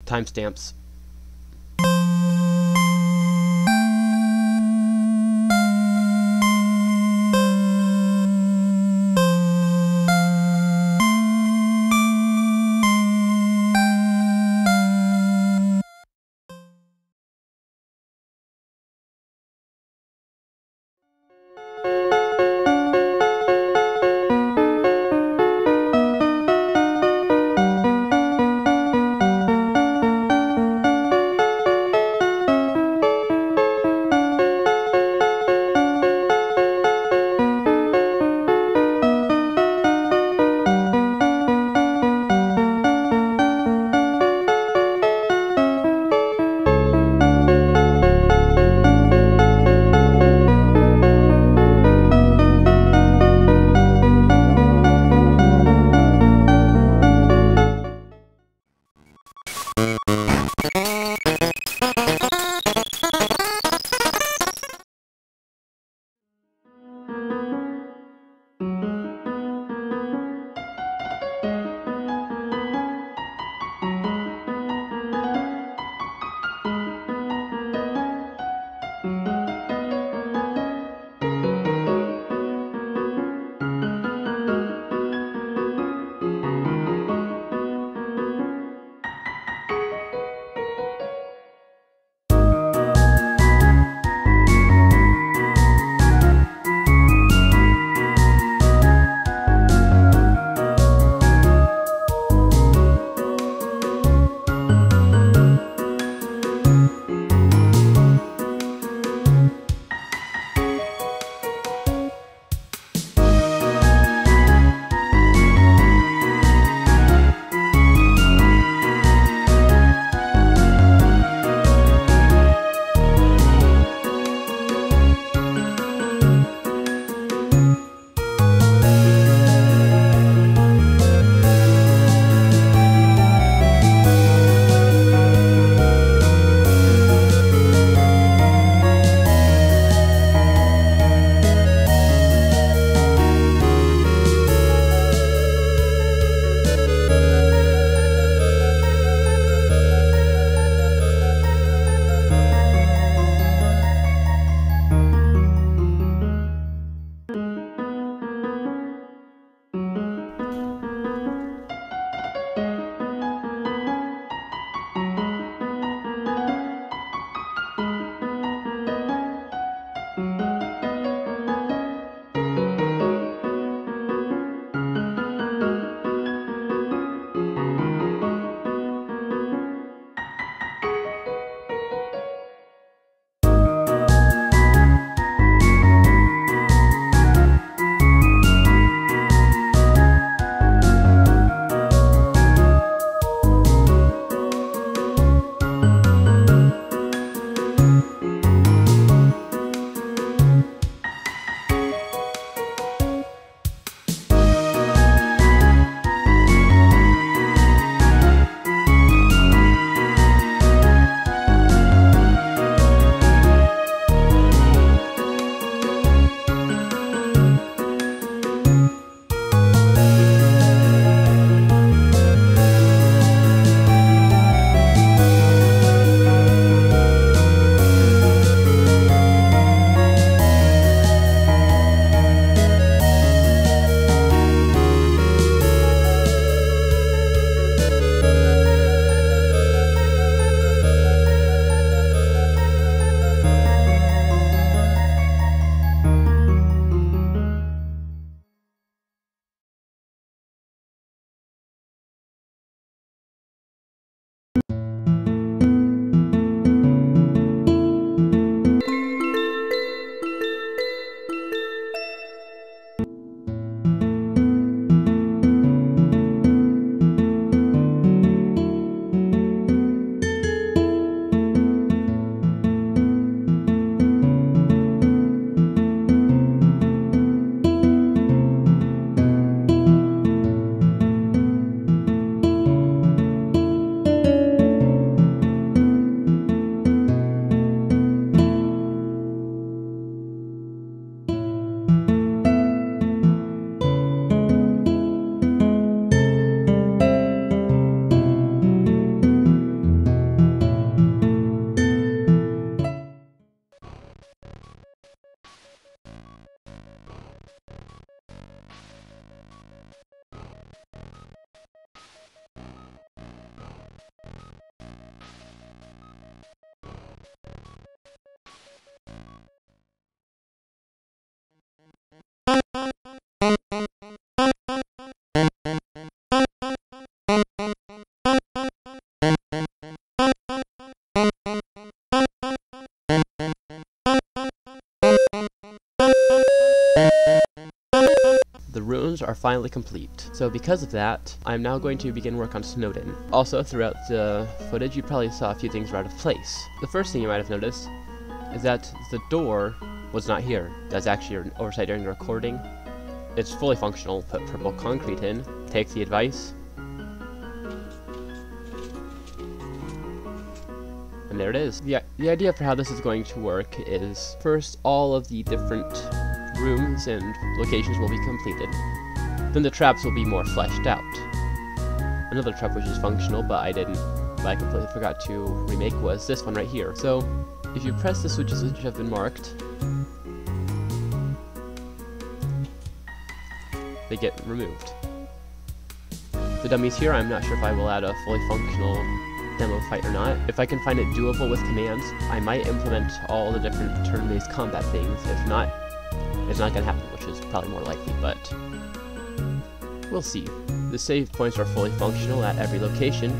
timestamps. are finally complete. So because of that, I'm now going to begin work on Snowden. Also, throughout the footage, you probably saw a few things were out of place. The first thing you might have noticed is that the door was not here. That's actually an oversight during the recording. It's fully functional. Put purple concrete in. Take the advice. And there it is. The idea for how this is going to work is, first, all of the different rooms and locations will be completed. Then the traps will be more fleshed out. Another trap which is functional, but I completely forgot to remake, was this one right here. So, if you press the switches which have been marked, they get removed. The dummies here, I'm not sure if I will add a fully functional demo fight or not. If I can find it doable with commands, I might implement all the different turn-based combat things. If not, it's not going to happen, which is probably more likely, but we'll see. The save points are fully functional at every location,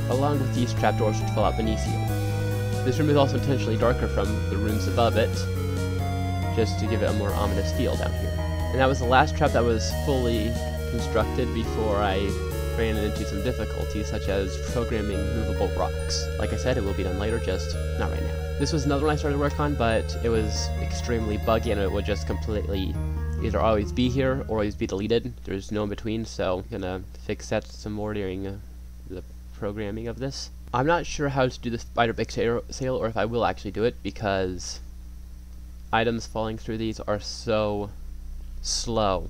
along with these trapdoors which fall out beneath you. This room is also intentionally darker from the rooms above it, just to give it a more ominous feel down here. And that was the last trap that was fully constructed before I ran into some difficulties, such as programming movable rocks. Like I said, it will be done later, just not right now. This was another one I started to work on, but it was extremely buggy and it would just completely either always be here or always be deleted. There's no in between, so I'm gonna fix that some more during the programming of this. I'm not sure how to do the spider bake sale or if I will actually do it, because items falling through these are so slow.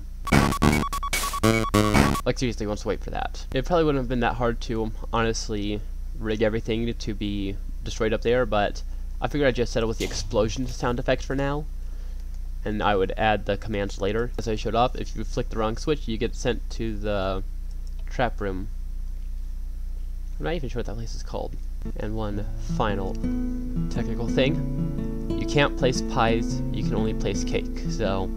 Like seriously, once wait for that. It probably wouldn't have been that hard to honestly rig everything to be destroyed up there, but I figured I'd just settle with the explosion sound effects for now, and I would add the commands later. As I showed off, if you flick the wrong switch, you get sent to the trap room. I'm not even sure what that place is called. And one final technical thing. You can't place pies, you can only place cake. So,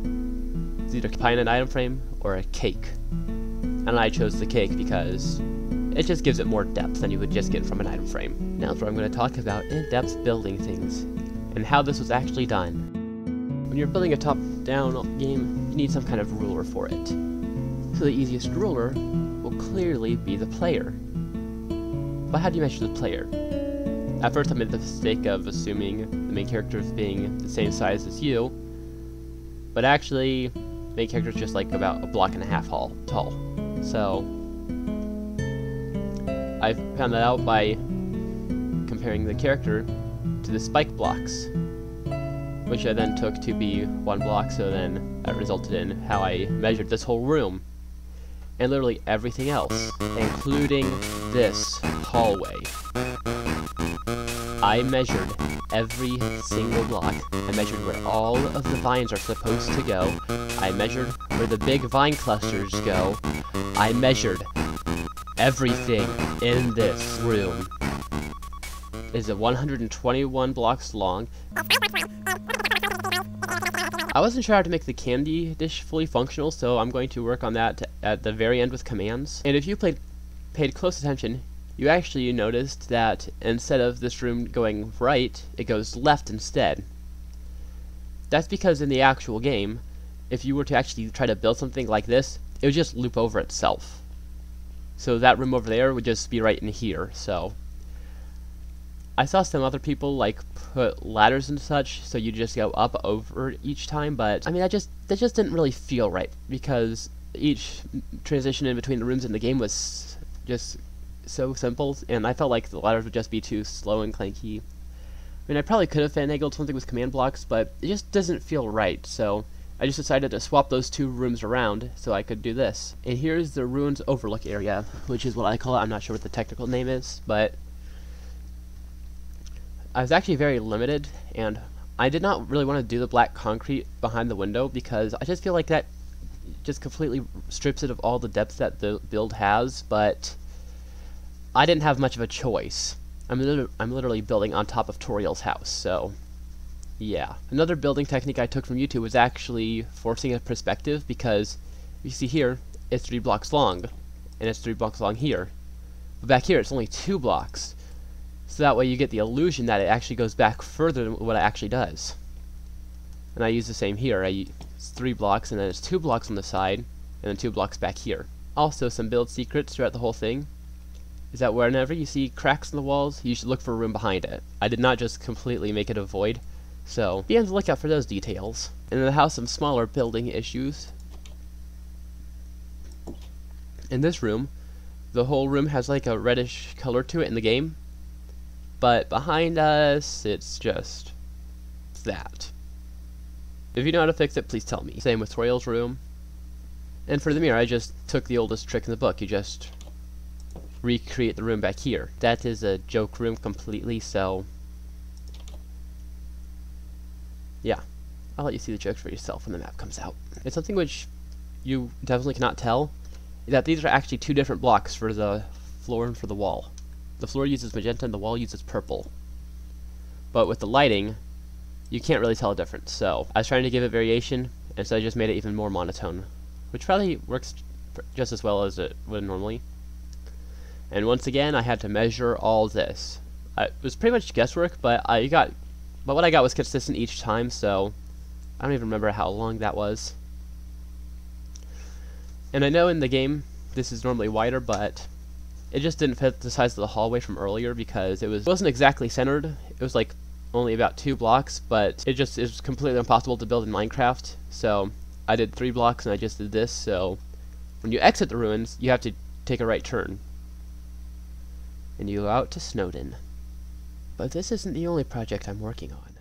it's either pie in an item frame or a cake. And I chose the cake because it just gives it more depth than you would just get from an item frame. Now that's where I'm going to talk about in-depth building things, and how this was actually done. When you're building a top-down game, you need some kind of ruler for it. So the easiest ruler will clearly be the player. But how do you measure the player? At first I made the mistake of assuming the main character as being the same size as you, but actually the main character is just like about 1.5 blocks tall. So I found that out by comparing the character to the spike blocks, which I then took to be 1 block, so then that resulted in how I measured this whole room. And literally everything else, including this hallway. I measured every single block. I measured where all of the vines are supposed to go. I measured where the big vine clusters go. I measured everything in this room. Is it 121 blocks long? I wasn't sure how to make the candy dish fully functional, so I'm going to work on that at the very end with commands. And if you paid close attention, you actually noticed that instead of this room going right, it goes left instead. That's because in the actual game, if you were to actually try to build something like this, it would just loop over itself. So that room over there would just be right in here, so I saw some other people like put ladders and such, so you just go up over each time, but I mean that just didn't really feel right, because each transition in between the rooms in the game was just so simple, and I felt like the ladders would just be too slow and clanky. I mean, I probably could have finagled something with command blocks, but it just doesn't feel right, so I just decided to swap those two rooms around so I could do this. And here's the ruins overlook area, which is what I call it. I'm not sure what the technical name is, but I was actually very limited, and I did not really want to do the black concrete behind the window because I just feel like that just completely strips it of all the depth that the build has, but I didn't have much of a choice. I'm literally building on top of Toriel's house, so yeah. Another building technique I took from YouTube was actually forcing a perspective, because you see here, it's 3 blocks long, and it's 3 blocks long here. But back here, it's only 2 blocks. So that way you get the illusion that it actually goes back further than what it actually does. And I use the same here. I It's 3 blocks, and then it's 2 blocks on the side, and then 2 blocks back here. Also, some build secrets throughout the whole thing is that whenever you see cracks in the walls, you should look for a room behind it. I did not just completely make it a void, so be on the lookout for those details. And in the house, some smaller building issues. In this room, the whole room has like a reddish color to it in the game, but behind us, it's just that. If you know how to fix it, please tell me. Same with Royal's room. And for the mirror, I just took the oldest trick in the book. You just recreate the room back here. That is a joke room completely, so yeah. I'll let you see the jokes for yourself when the map comes out. It's something which you definitely cannot tell, that these are actually 2 different blocks for the floor and for the wall. The floor uses magenta and the wall uses purple. But with the lighting, you can't really tell a difference, so I was trying to give it variation, and so I just made it even more monotone, which probably works just as well as it would normally. And once again, I had to measure all this. It was pretty much guesswork, but what I got was consistent each time, so I don't even remember how long that was. And I know in the game this is normally wider, but it just didn't fit the size of the hallway from earlier because it wasn't exactly centered. It was like only about 2 blocks, but it was completely impossible to build in Minecraft. So I did 3 blocks and I just did this, so when you exit the ruins, you have to take a right turn. And you go out to Snowden. But this isn't the only project I'm working on.